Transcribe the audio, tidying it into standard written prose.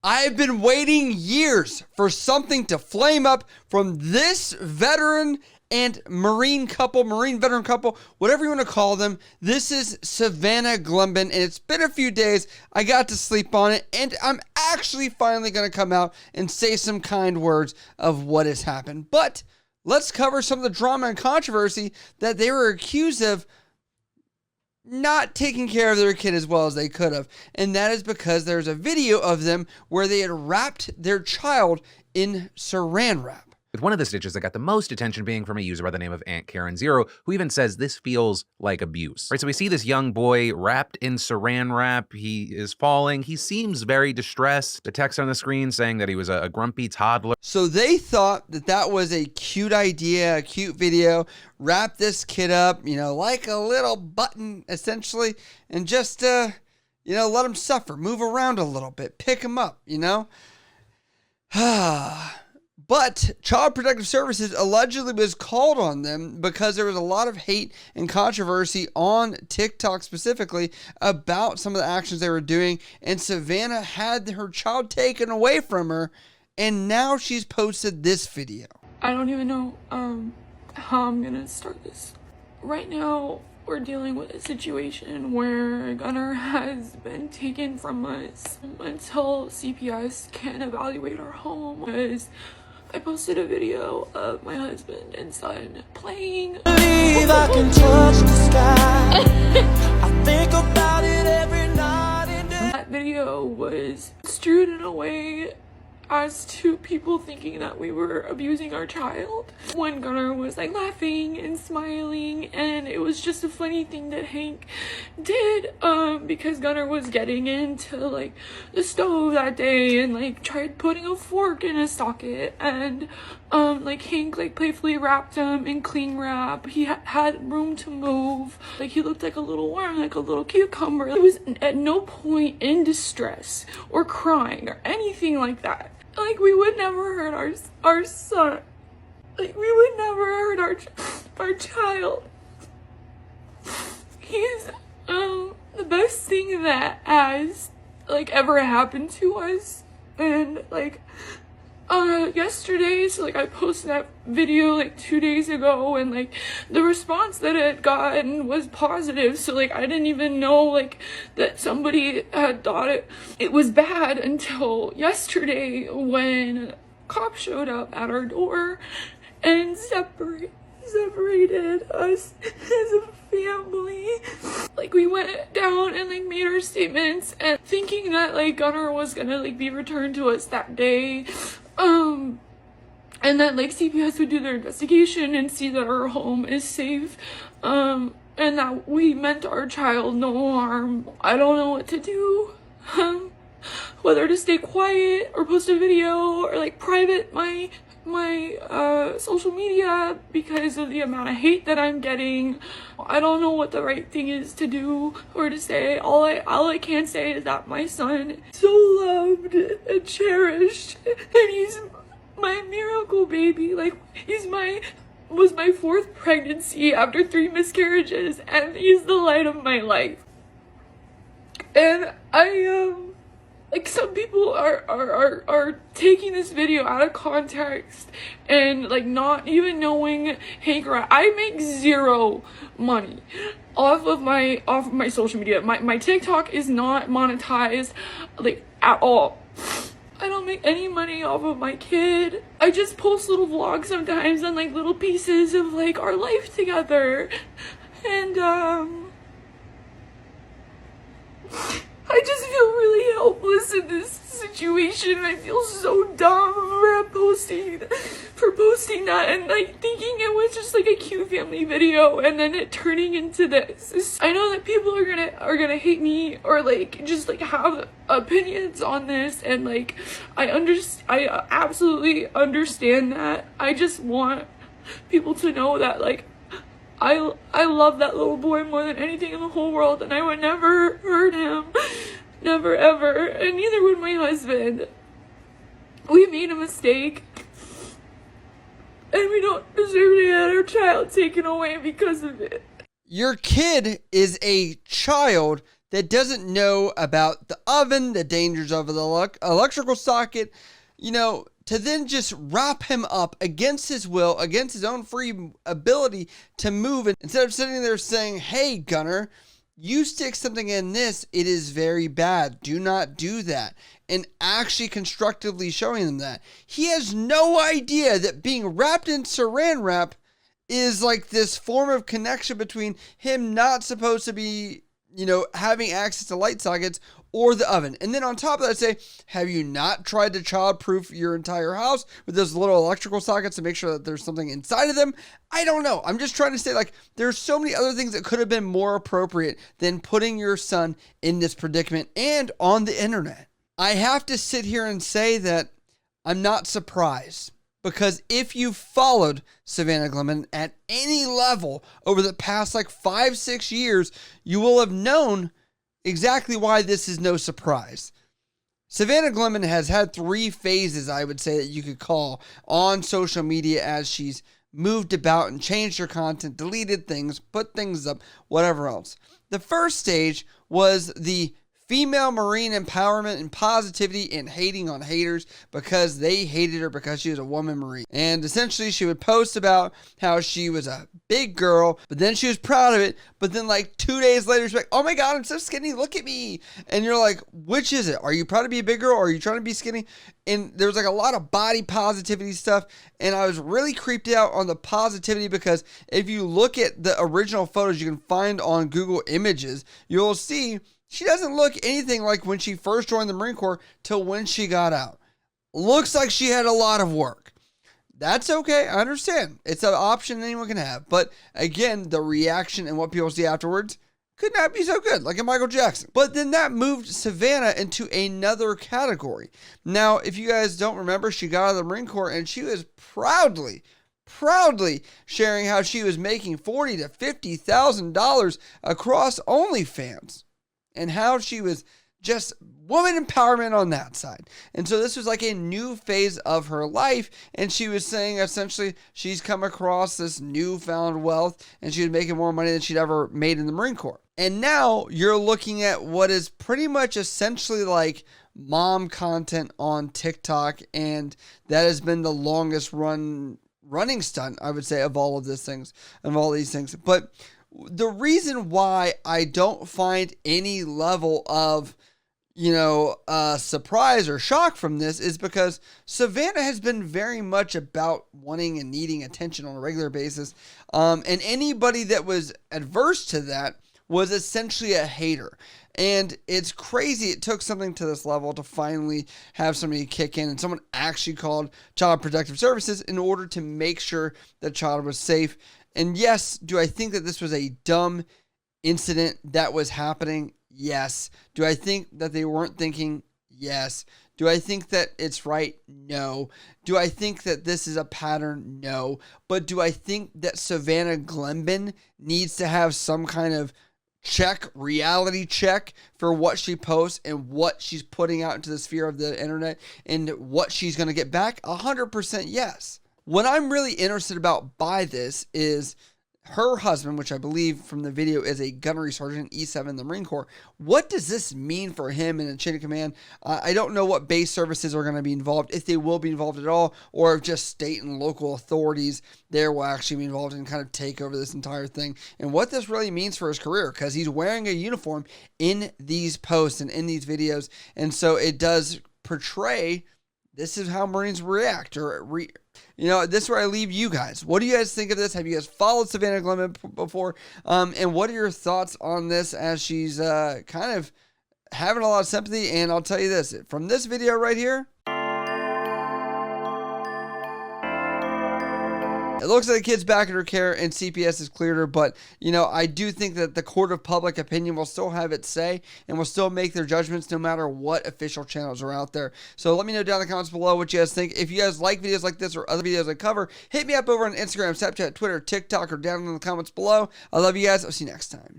I've been waiting years for something to flame up from this veteran and Marine veteran couple, whatever you want to call them. This is Savannah Glumbin, and it's been a few days. I got to sleep on it, and I'm actually finally going to come out and say some kind words of what has happened. But let's cover some of the drama and controversy that they were accused of not taking care of their kid as well as they could have. And that is because there's a video of them where they had wrapped their child in saran wrap. With one of the stitches that got the most attention being from a user by the name of Aunt Karen Zero, who even says this feels like abuse. Right, so we see this young boy wrapped in saran wrap. He is falling. He seems very distressed. The text on the screen saying that he was a grumpy toddler. So they thought that that was a cute idea, a cute video. Wrap this kid up, like a little button, essentially, and just, let him suffer. Move around a little bit. Pick him up, But Child Protective Services allegedly was called on them because there was a lot of hate and controversy on TikTok specifically about some of the actions they were doing. And Savannah had her child taken away from her, and now she's posted this video. I don't even know how I'm gonna start this. Right now, we're dealing with a situation where Gunnar has been taken from us until CPS can evaluate our home. Because I posted a video of my husband and son playing. I can touch the sky. I think about it every night and day. That video was construed in a way as to people thinking that we were abusing our child. When Gunnar was laughing and smiling, and it was just a funny thing that Hank did because Gunnar was getting into the stove that day and tried putting a fork in his socket, and Hank playfully wrapped him in cling wrap. He had room to move. He looked like a little worm, like a little cucumber. He was at no point in distress or crying or anything like that. We would never hurt our son. We would never hurt our child. He's the best thing that has ever happened to us. And yesterday, so I posted that video 2 days ago, and the response that it had gotten was positive. So I didn't even know that somebody had thought it was bad until yesterday when cops showed up at our door and separated us as a family. We went down and made our statements, and thinking that Gunnar was gonna be returned to us that day. And that CPS would do their investigation and see that our home is safe, and that we meant our child no harm. I don't know what to do, whether to stay quiet or post a video or private my social media because of the amount of hate that I'm getting. I don't know what the right thing is to do or to say. All I can say is that my son is so loved and cherished, and he's my miracle baby. Was my fourth pregnancy after 3 miscarriages, and he's the light of my life. And some people are taking this video out of context and not even knowing Hank. I make zero money off of my social media. My TikTok is not monetized at all. I don't make any money off of my kid. I just post little vlogs sometimes and little pieces of our life together. And I just feel really helpless in this situation. I feel so dumb for posting that and thinking it was just a cute family video, and then it turning into this. I know that people are gonna hate me or just have opinions on this, and I absolutely understand that. I just want people to know that I love that little boy more than anything in the whole world, and I would never hurt him. Never, ever. And neither would my husband. We made a mistake, and we don't deserve to have our child taken away because of it. Your kid is a child that doesn't know about the oven, the dangers of the electrical socket, to then just wrap him up against his will, against his own free ability to move. And instead of sitting there saying, hey, Gunner, you stick something in this, it is very bad. Do not do that. And actually constructively showing them that. He has no idea that being wrapped in saran wrap is like this form of connection between him not supposed to be, having access to light sockets or the oven. And then on top of that, say, have you not tried to childproof your entire house with those little electrical sockets to make sure that there's something inside of them? I don't know. I'm just trying to say, there's so many other things that could have been more appropriate than putting your son in this predicament and on the internet. I have to sit here and say that I'm not surprised, because if you followed Savannah Glenman at any level over the past 5-6 years, you will have known exactly why this is no surprise. Savannah Glenman has had 3 phases, I would say, that you could call on social media as she's moved about and changed her content, deleted things, put things up, whatever else. The first stage was the female Marine empowerment and positivity and hating on haters because they hated her because she was a woman Marine. And essentially she would post about how she was a big girl, but then she was proud of it. But then 2 days later, she's like, oh my God, I'm so skinny. Look at me. And you're like, which is it? Are you proud to be a big girl or are you trying to be skinny? And there was a lot of body positivity stuff. And I was really creeped out on the positivity because if you look at the original photos you can find on Google Images, you'll see she doesn't look anything like when she first joined the Marine Corps till when she got out. Looks like she had a lot of work. That's okay. I understand. It's an option anyone can have. But again, the reaction and what people see afterwards could not be so good, like in Michael Jackson. But then that moved Savannah into another category. Now, if you guys don't remember, she got out of the Marine Corps and she was proudly sharing how she was making $40,000 to $50,000 across OnlyFans. And how she was just woman empowerment on that side. And so this was a new phase of her life. And she was saying essentially she's come across this newfound wealth and she was making more money than she'd ever made in the Marine Corps. And now you're looking at what is pretty much essentially mom content on TikTok. And that has been the longest running stunt, I would say, of all of these things. But the reason why I don't find any level of, surprise or shock from this is because Savannah has been very much about wanting and needing attention on a regular basis. And anybody that was adverse to that was essentially a hater. And it's crazy. It took something to this level to finally have somebody kick in and someone actually called Child Protective Services in order to make sure the child was safe. And yes, do I think that this was a dumb incident that was happening? Yes. Do I think that they weren't thinking? Yes. Do I think that it's right? No. Do I think that this is a pattern? No. But do I think that Savannah Glenman needs to have some kind of reality check for what she posts and what she's putting out into the sphere of the internet and what she's going to get back? 100% yes. What I'm really interested about by this is her husband, which I believe from the video is a gunnery sergeant, E7 in the Marine Corps. What does this mean for him in a chain of command? I don't know what base services are going to be involved, if they will be involved at all, or if just state and local authorities there will actually be involved and kind of take over this entire thing. And what this really means for his career, because he's wearing a uniform in these posts and in these videos. And so it does portray this is how Marines react, this is where I leave you guys. What do you guys think of this? Have you guys followed Savannah Glenman before? And what are your thoughts on this as she's kind of having a lot of sympathy? And I'll tell you this, from this video right here, it looks like the kid's back in her care and CPS has cleared her, but, I do think that the court of public opinion will still have its say and will still make their judgments no matter what official channels are out there. So let me know down in the comments below what you guys think. If you guys like videos like this or other videos I cover, hit me up over on Instagram, Snapchat, Twitter, TikTok, or down in the comments below. I love you guys. I'll see you next time.